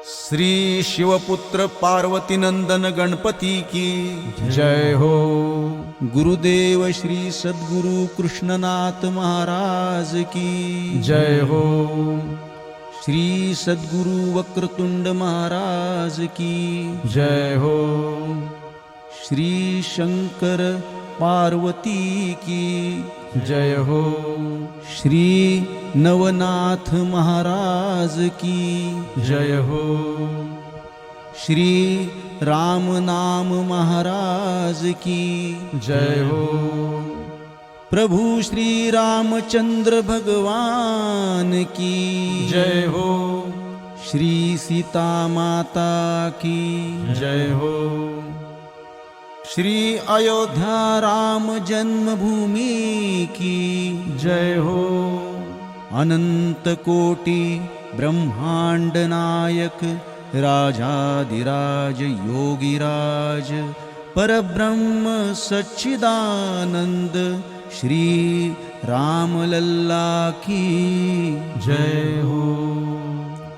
श्री शिवपुत्र पार्वती नंदन गणपति की जय हो। गुरुदेव श्री सद्गुरु कृष्णनाथ महाराज की जय हो। श्री सद्गुरु वक्रतुंड महाराज की जय हो। श्री शंकर पार्वती की जय हो। श्री नवनाथ महाराज की जय हो। श्री राम नाम महाराज की जय हो। प्रभु श्री रामचंद्र भगवान की जय हो। श्री सीता माता की जय हो। श्री अयोध्या राम जन्मभूमि की जय हो। अनंत कोटि ब्रह्मांड नायक राजाधिराज योगिराज परब्रह्म सच्चिदानंद श्री रामलल्ला की जय हो।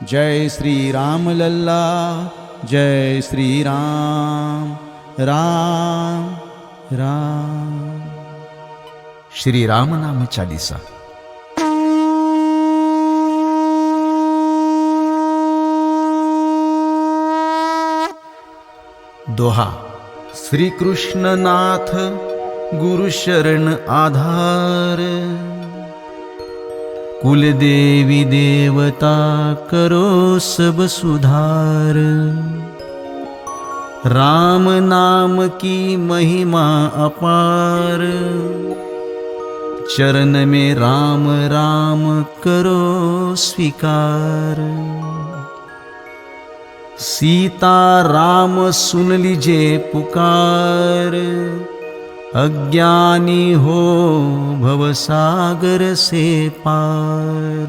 जय श्री रामलल्ला, जय श्री राम राम राम। श्री राम नाम चालीसा। दोहा। श्री कृष्णनाथ गुरु शरण आधार, कुलदेवी देवता करो सब सुधार। राम नाम की महिमा अपार, चरण में राम राम करो स्वीकार। सीता राम सुन लीजिए पुकार, अज्ञानी हो भवसागर से पार।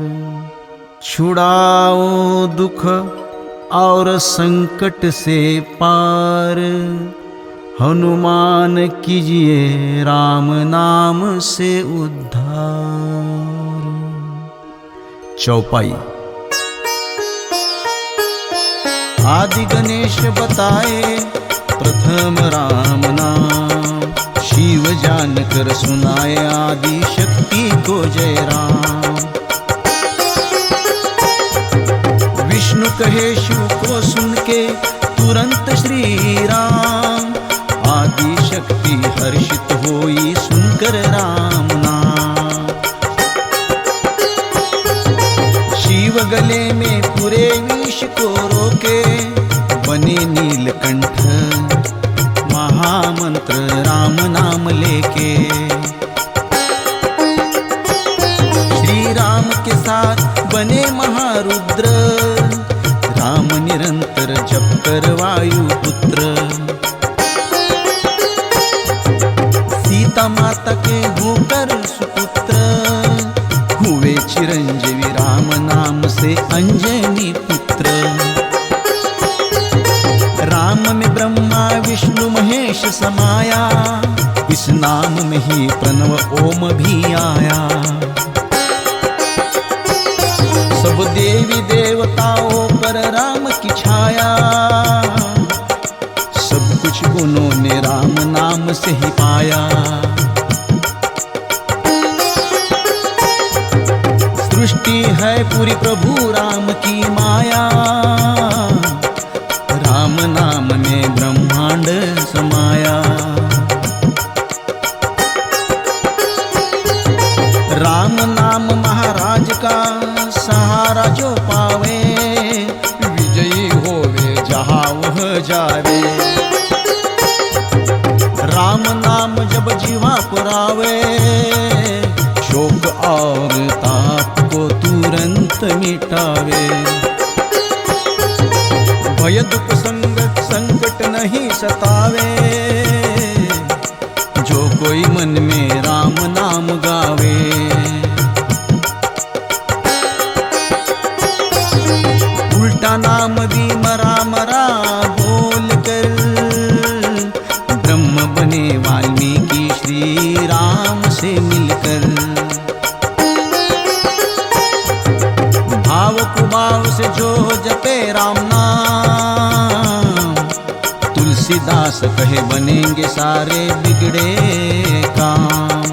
छुड़ाओ दुख और संकट से पार, हनुमान कीजिए राम नाम से उद्धार। चौपाई। आदि गणेश बताए प्रथम राम नाम, शिव जानकर सुनाए आदि शक्ति को जय राम। विष्णु कहे शिव को सुन के तुरंत श्री राम, आदि शक्ति हर्षित होई सुनकर राम नाम। शिव गले में पूरे विष को रोके बने नीलकंठ, महामंत्र राम नाम लेके। श्री राम के साथ बने महारुद्र, राम निरंतर जप कर वायुपुत्र। सीता माता के होकर सुपुत्र, हुए चिरंजीवी राम नाम से अंजनी पुत्र। राम में ब्रह्मा विष्णु महेश समाया, इस नाम में ही प्रणव ओम भी आया। सब देवी देवताओं पर राम की छाया, सब कुछ उन्होंने राम नाम से ही पाया। सृष्टि है पूरी प्रभु राम की माया, राम नाम में ब्रह्मांड समाया। राम नाम महाराज का सहारा जो पावे, विजयी होवे जहाँ वह जावे। राम नाम जब जीवा पुरावे, शोक और ताप को तुरंत मिटावे। भय दुख संकट नहीं सतावे, जो कोई मन में राम नाम गावे। उल्टा नाम भी मरा मरा बोल कर, ब्रह्म बने वाल्मीकि श्री राम से मिलकर। भाव कुभाव से जो जपे राम नाम, तुलसीदास कहे बनेंगे सारे बिगड़े काम।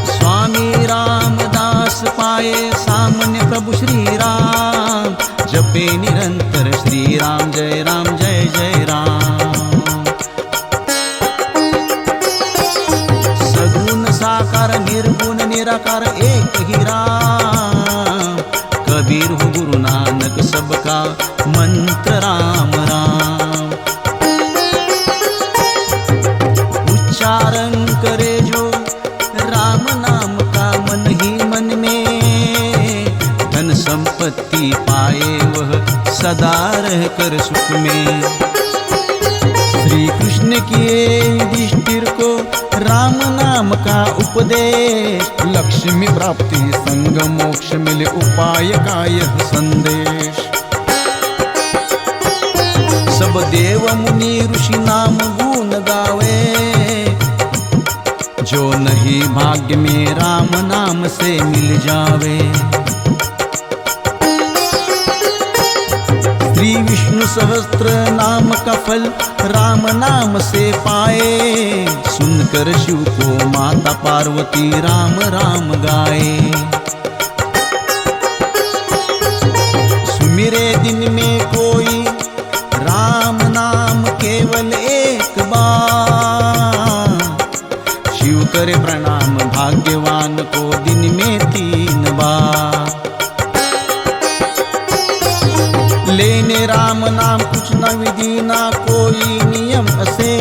स्वामी रामदास पाए सामने प्रभु श्री राम, जपे निरंतर श्री राम जय जय राम। सगुण साकार निर्गुण निराकार एक ही राम, कबीर हो गुरु नानक सबका मंत्र राम राम। उच्चारण करे जो राम नाम का मन ही मन में, धन संपत्ति पाए वह सदा रह कर सुख में। श्री कृष्ण किए युधिष्ठिर को राम नाम का उपदेश, लक्ष्मी प्राप्ति संग मोक्ष मिले उपाय का यह संदेश। सब देव मुनि ऋषि नाम गुण गावे, जो नहीं भाग्य में राम नाम से मिल जावे। श्री विष्णु सहस्त्र नाम का फल राम नाम से पाए, सुनकर शिव को माता पार्वती राम राम गाए। सुमिरे दिन में कोई राम नाम केवल एक बार, शिव करे प्रणाम भाग्यवान को दिन में 3 बार। लेने राम नाम कुछ न विधि ना कोई नियम असे,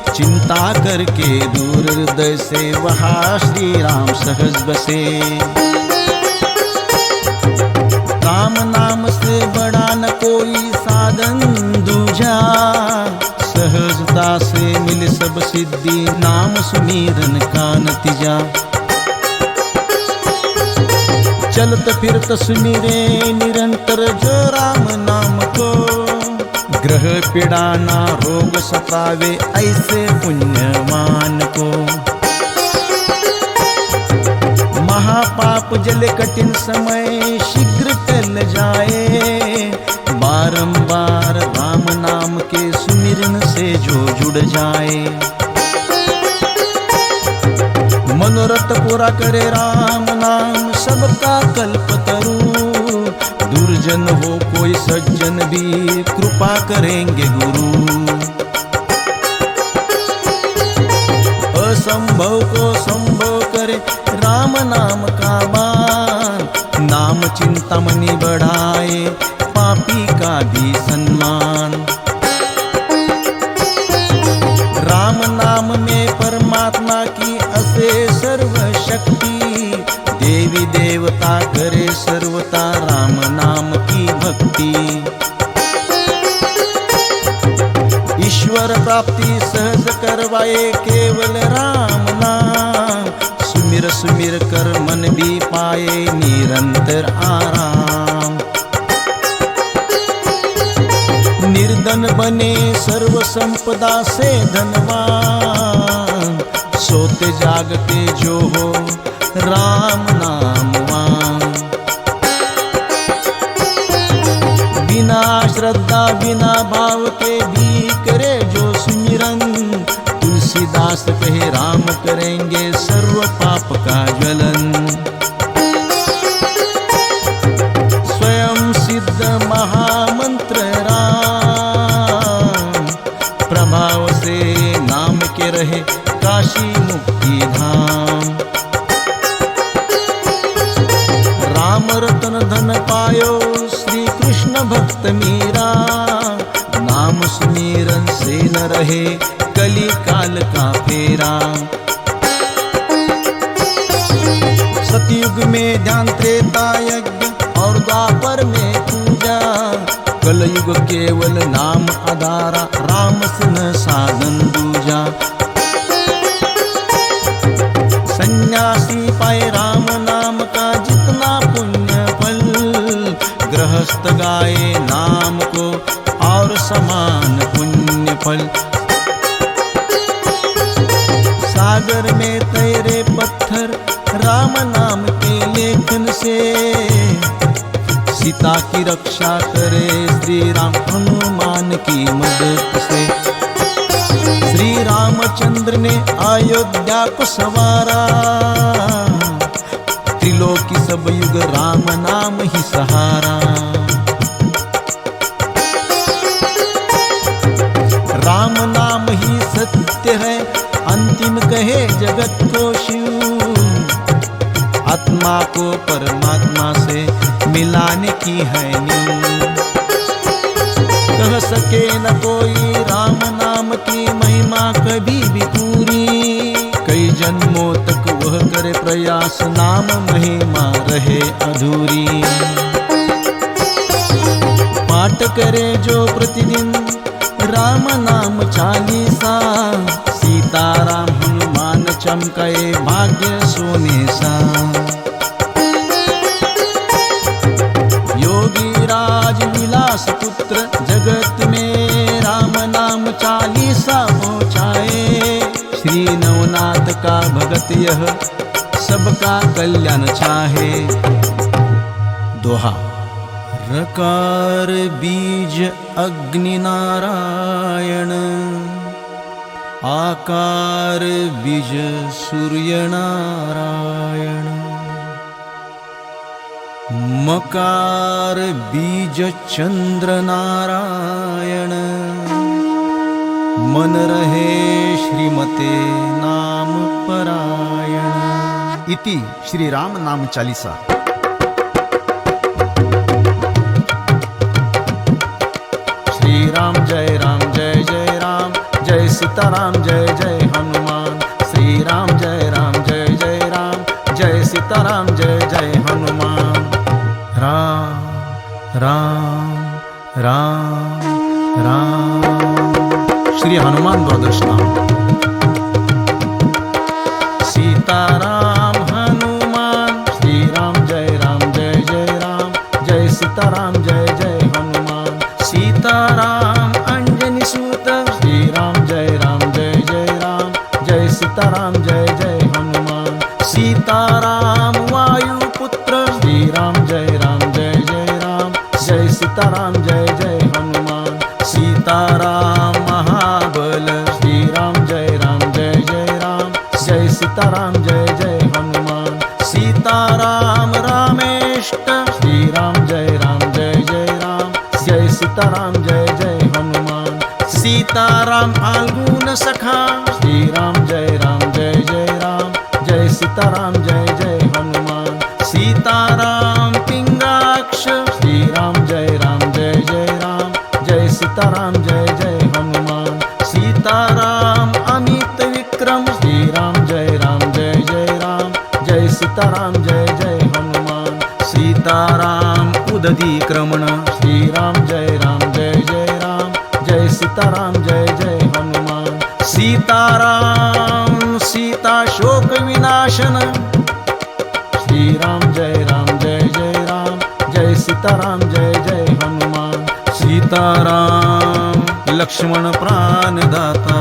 चिंता करके दूर हृदय से वहाँ श्री राम सहज बसे। राम नाम से बड़ा न कोई साधन दूजा, सहजता से मिले सब सिद्धि नाम सुमिरन का नतीजा। चलत फिरत सुमिरे निरंतर जो राम नाम को, ग्रह पीड़ा ना रोग सतावे ऐसे पुण्यवान को। महापाप जले कठिन समय शीघ्र टल जाए, बारंबार राम नाम के सुमिरन से जो जुड़ जाए। मनोरथ पूरा करे राम नाम सबका कल्प तरु, दुर्जन हो कोई सज्जन भी कृपा करेंगे गुरु। असंभव को संभव करे राम नाम का बान, नाम चिंतामणि बढ़ाए पापी का भी सम्मान। राम नाम में परमात्मा की असे सर्व शक्ति, देवी देवता करे सर्वता राम नाम की भक्ति। ईश्वर प्राप्ति सहज करवाए केवल राम नाम, सुमिर सुमिर कर मन भी पाए निरंतर आराम। निर्धन बने सर्व संपदा से धनवान, सोते जागते जो हो राम नामवान। बिना श्रद्धा बिना भाव के भी करे जो सुमिरन, तुलसीदास कहे राम करेंगे सर्व पाप का ज्वलन। स्वयं सिद्ध महामंत्र राम, प्रभाव से नाम के रहे काशी मुक्ति धाम। राम रतन धन पायो श्री कृष्ण भक्त मीरा, नाम सुमिरन से न रहे कली काल का फेरा। सतयुग में ध्यान त्रेता यज्ञ और द्वापर में पूजा, कलयुग केवल नाम आधारा राम सिन साधन दूजा। सन्यासी पाए राम नाम का जितना पुण्य फल, गृहस्थ गाए नाम को और समान पुण्य फल। सागर में तैरे पत्थर राम नाम के लेखन से, सीता की रक्षा करे श्री राम हनुमान। हनुमान की मदद से। श्री रामचंद्र ने अयोध्या को संवारा, त्रिलोकी सब युग राम नाम ही सहारा। राम नाम ही सत्य है, अंतिम कहे जगत को शिव। आत्मा को परमात्मा से मिलाने की है नींव। कह सके न कोई राम नाम की महिमा कभी भी पूरी। कई जन्मों तक वह करे प्रयास, नाम महिमा रहे अधूरी। पाठ करे जो प्रतिदिन राम नाम चालीसा। सीताराम हनुमान चमकाए भाग्य सोने सा। योगी राज विलास पुत्र जगत में राम नाम चालीसा पहुँचाए। श्री नवनाथ का भगत यह सबका कल्याण चाहे। दोहा। रकार बीज अग्नि नारायण, आकार बीज सूर्य नारायण। मकार बीज चंद्र नारायण, मन रहे श्रीमते नाम परायण। इति श्री राम नाम चालीसा। श्री राम जय जय राम, जय सीताराम जय जय हनुमान। श्री राम जय जय राम, जय सीताराम जय जय हनुमान। राम राम राम राम। श्री हनुमान द्वादश नाम। सीताराम हनुमान, श्री राम जय जय राम, जय सीताराम जय जय हनुमान। सीताराम अंजनी सूत, श्री राम जय जय राम, जय सीताराम जय जय हनुमान। सीताराम वायु पुत्र, श्री राम जय जय राम, जय सीताराम जय जय हनुमान। सीताराम महाबल, श्री राम जय जय राम, जय सीताराम जय जय हनुमान। सीताराम रामेष्ट, श्री राम जय जय राम, जय सीताराम जय जय हनुमान। सीताराम फाल्गुन सखा, श्री राम जय जय राम, जय सीताराम जय जय हनुमान। सीताराम पिंगाक्ष, श्री राम जय जय राम, जय सीताराम जय जय हनुमान। सीताराम अमित विक्रम, श्री राम जय जय राम, जय सीताराम जय जय हनुमान। सीताराम उदधी क्रमण, श्री राम जय जय राम, जय सीताराम जय जय हनुमान। सीताराम सीता शोक विनाशन, श्री राम जय जय राम, जय सीताराम जय जय हनुमान। सीताराम लक्ष्मण प्राणदाता,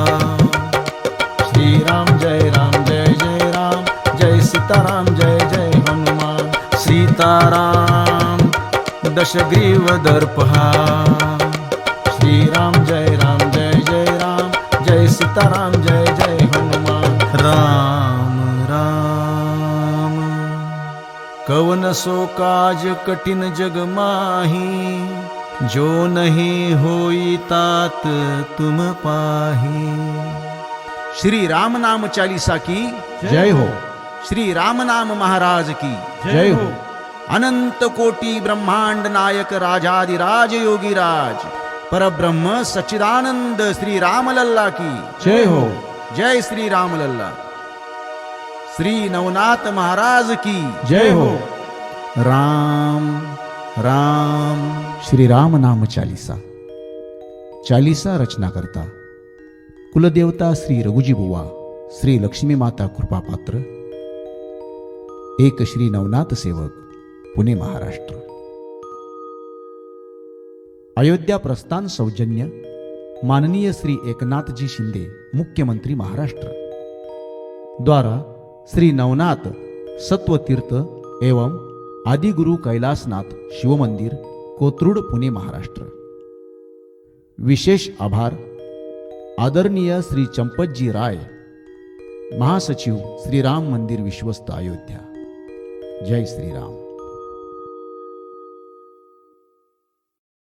श्री राम जय जय राम, जय सीताराम जय जय हनुमान। सीताराम दशग्रीव दर्पहा, श्री राम जय जय राम, जय सीताराम जय जय हनुमान। राम राम कवन सो काज कठिन जग माही, जो नहीं होई तात तुम पाही। श्री राम नाम चालीसा की जय हो। श्री राम नाम महाराज की जय हो। अनंत कोटि ब्रह्मांड नायक राजाधिराज योगीराज परब्रह्म सच्चिदानंद श्री राम लल्ला की जय हो। जय श्री राम लल्ला। श्री नवनाथ महाराज की जय हो। राम राम। श्री राम नाम चालीसा। चालीसा रचना करता कुलदेवता श्री रघुजी बुवा, श्री लक्ष्मी माता कृपापात्र, एक श्री नवनाथ सेवक, पुणे महाराष्ट्र। अयोध्या प्रस्थान सौजन्य माननीय श्री एकनाथजी शिंदे, मुख्यमंत्री महाराष्ट्र द्वारा श्री नवनाथ सत्वतीर्थ एवं आदिगुरु कैलासनाथ शिव मंदिर, कोथरूड, पुणे महाराष्ट्र। विशेष आभार आदरणीय श्री चंपतजी राय, महासचिव श्रीराम मंदिर विश्वस्त अयोध्या. जय श्रीराम.